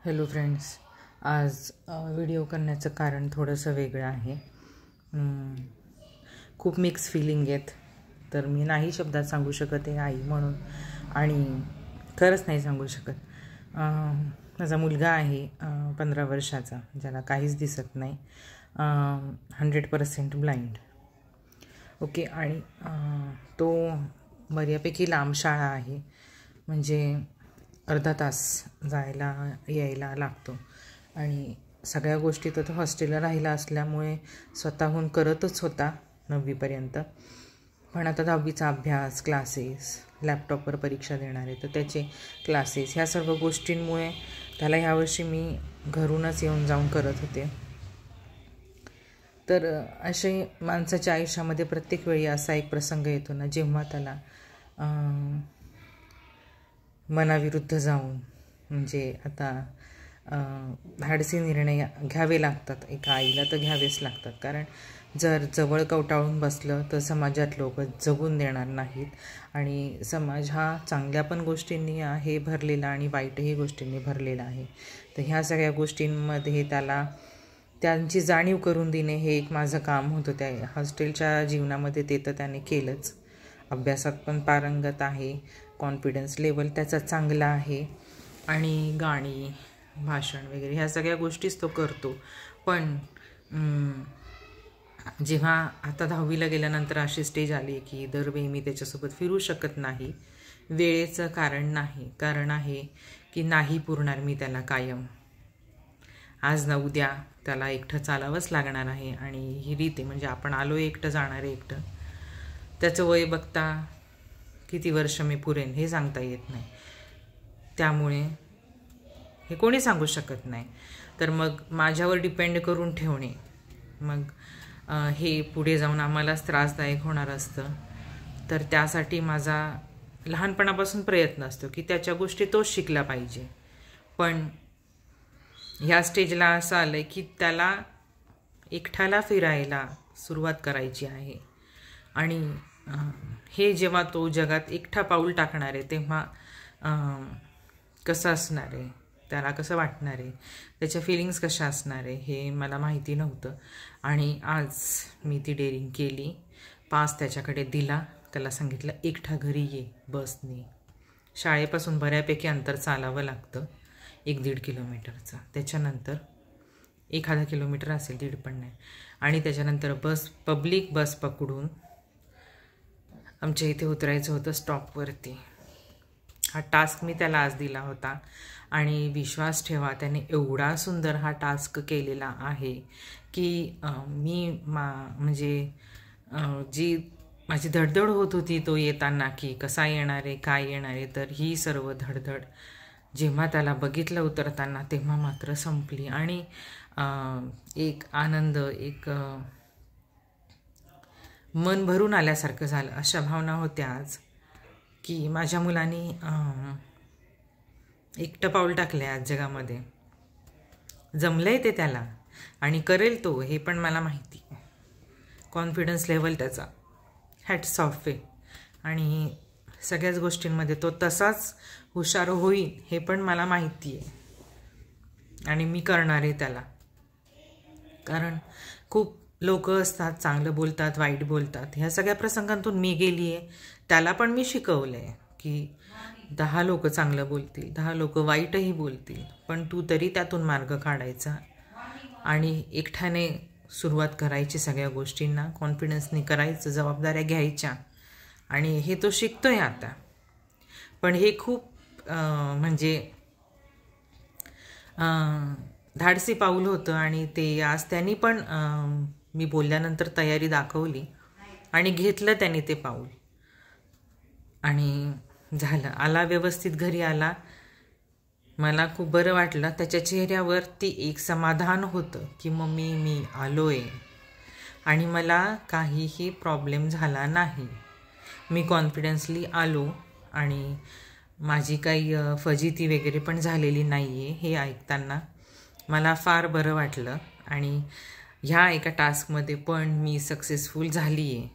Hello friends, आज video करण्याचं कारण थोडंसं वेगळं आहे. खूप मिक्स फिलिंग आहेत, तर मी नाही शब्दात सांगू शकत आहे आई म्हणून, आणि खरंच नाही सांगू शकत. माझा मुलगा आहे 15 वर्षाचा, ज्याला काहीच दिसत नाही, 100% ब्लाइंड. ओके. आणि तो बऱ्यापैकी लांब शाळा आहे, म्हणजे अर्धा तास जायला यायला लागतो. आणि सगळ्या गोष्टी तर तो हॉस्टेलला राहिला असल्यामुळे स्वतःहून करतच होता 9वीपर्यंत. पण आता 10वीचा अभ्यास, क्लासेस, लॅपटॉपवर परीक्षा देणार आहे, तर त्याचे क्लासेस, ह्या सर्व गोष्टींमुळे त्याला ह्यावर्षी मी घरूनच येऊन जाऊन करत होते. तर असे माणसाच्या आयुष्यामध्ये प्रत्येक वेळी असा एक प्रसंग येतो ना, जेव्हा त्याला मनाविरुद्ध जाऊन, म्हणजे आता धाडसी निर्णय घ्यावे लागतात. एका आईला तर घ्यावेच लागतात, कारण जर जवळ कवटाळून बसलं तर समाजात लोक जगून देणार नाहीत. आणि समाज हा चांगल्या पण गोष्टींनी आहे भरलेला आणि वाईटही गोष्टींनी भरलेला आहे. तर ह्या सगळ्या गोष्टींमध्ये त्याला त्यांची जाणीव करून देणे हे एक माझं काम होतं. त्या हॉस्टेलच्या जीवनामध्ये ते तर त्याने केलंच. अभ्यासात पण पारंगत आहे, कॉन्फिडन्स लेवल त्याचा चांगला आहे, आणि गाणी, भाषण वगैरे ह्या सगळ्या गोष्टीच तो करतो. पण जेव्हा आता 10वीला गेल्यानंतर अशी स्टेज आली की दरवेळी मी त्याच्यासोबत फिरू शकत नाही. वेळेचं कारण आहे की नाही पुरणार मी त्याला कायम. आज ना उद्या त्याला एकटं चालावंच लागणार आहे, आणि ही रीत आहे. म्हणजे आपण आलो एकटं, जाणार आहे एकटं. त्याचं वय बघता किती वर्ष मी पुरेन हे सांगता येत नाही. त्यामुळे हे कोणी सांगू शकत नाही. तर मग माझ्यावर डिपेंड करून ठेवणे, मग हे पुढे जाऊन आम्हालाच त्रासदायक होणार असतं. तर त्यासाठी माझा लहानपणापासून प्रयत्न असतो की त्याच्या गोष्टी तोच शिकला पाहिजे. पण ह्या स्टेजला असं आलं आहे की त्याला एकट्याला फिरायला सुरुवात करायची आहे. आणि हे जेव्हा तो जगात एकटा पाऊल टाकणार आहे तेव्हा कसं असणार आहे, त्याला कसं वाटणार आहे, त्याच्या फिलिंग्स कशा असणार आहे हे मला माहिती नव्हतं. आणि आज मी ती डेअरिंग केली. पास त्याच्याकडे दिला, त्याला सांगितलं एकटा घरी ये बसने. शाळेपासून बऱ्यापैकी अंतर चालावं लागतं, 1-1.5 किलोमीटरचं. त्याच्यानंतर 1 किलोमीटर असेल, 1.5 पण नाही. आणि त्याच्यानंतर पब्लिक बस पकडून आमच्या इथे उतरायचं होतं स्टॉपवरती. हा टास्क मी त्याला आज दिला होता, आणि विश्वास ठेवा त्याने एवढा सुंदर हा टास्क केलेला आहे की मी म्हणजे जी माझी धडधड होत होती तो येताना की कसा येणार आहे, काय येणार आहे, तर ही सर्व धडधड जेव्हा त्याला बघितलं उतरताना तेव्हा मात्र संपली. आणि एक आनंद, एक मन भरून आल्यासारखं झालं. अशा भावना होत्या आज की माझ्या मुलांनी एकटं पाऊल टाकलं आहे आज जगामध्ये. जमलं आहे ते त्याला, आणि करेल तो, हे पण मला माहिती. कॉन्फिडन्स लेवल त्याचा हॅट्स ऑफ आहे, आणि सगळ्याच गोष्टींमध्ये तो तसाच हुशार होईल हे पण मला माहिती आहे. आणि मी करणार आहे त्याला, कारण खूप लोक असतात, चांगलं बोलतात, वाईट बोलतात. ह्या सगळ्या प्रसंगांतून मी गेली आहे. त्याला पण मी शिकवलं आहे की 10 लोक चांगलं बोलतील, 10 लोक वाईटही बोलतील, पण तू तरी त्यातून मार्ग काढायचा आणि एकट्याने सुरुवात करायची. सगळ्या गोष्टींना कॉन्फिडन्सने करायचं, जबाबदाऱ्या घ्यायच्या. आणि हे तो शिकतोय आता. पण हे खूप म्हणजे धाडसी पाऊल होतं, आणि ते आज त्यांनी पण मी बोलल्यानंतर तयारी दाखवली आणि घेतलं त्यांनी ते पाऊल, आणि झालं. आला व्यवस्थित घरी आला. मला खूप बरं वाटलं. त्याच्या चेहऱ्यावरती एक समाधान होतं की मम्मी मी आलोय, आणि मला काहीही प्रॉब्लेम झाला नाही. मी कॉन्फिडन्सली आलो, आणि माझी काही फजिती वगैरे पण झालेली नाही आहे. हे ऐकताना मला फार बरं वाटलं. आणि ह्या एका टास्कमध्ये पण मी सक्सेसफुल झाली आहे,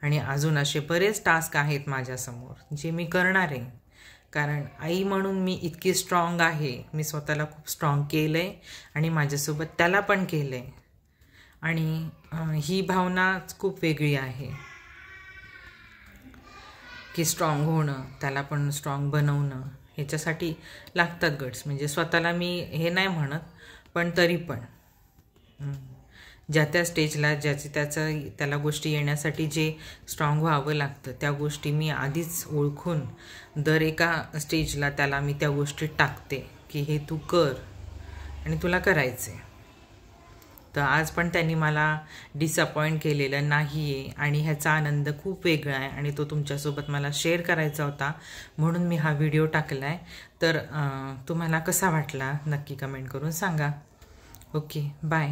आणि अजून असे बरेच टास्क आहेत माझ्यासमोर जे मी करणार आहे. कारण आई म्हणून मी इतकी स्ट्रॉंग आहे, मी स्वतःला खूप स्ट्रॉंग केलं आहे आणि माझ्यासोबत त्याला पण केलं आहे. आणि ही भावना खूप वेगळी आहे की स्ट्रॉंग होणं, त्याला पण स्ट्रॉंग बनवणं, ह्याच्यासाठी लागतात गट्स. म्हणजे स्वतःला मी हे नाही म्हणत, पण तरी पण ज्या त्या स्टेजला त्याला गोष्टी येण्यासाठी जे स्ट्रॉंग व्हावं लागतं त्या गोष्टी मी आधीच ओळखून दर एका स्टेजला त्याला मी त्या गोष्टी टाकते की हे तू कर आणि तुला करायचं आहे. तर आज पण त्यांनी मला डिसअपॉइंट केलेलं नाही आहे आणि ह्याचा आनंद खूप वेगळा आहे आणि तो तुमच्यासोबत मला शेअर करायचा होता, म्हणून मी हा व्हिडिओ टाकला आहे. तर तुम्हाला कसा वाटला नक्की कमेंट करून सांगा. Okay, bye.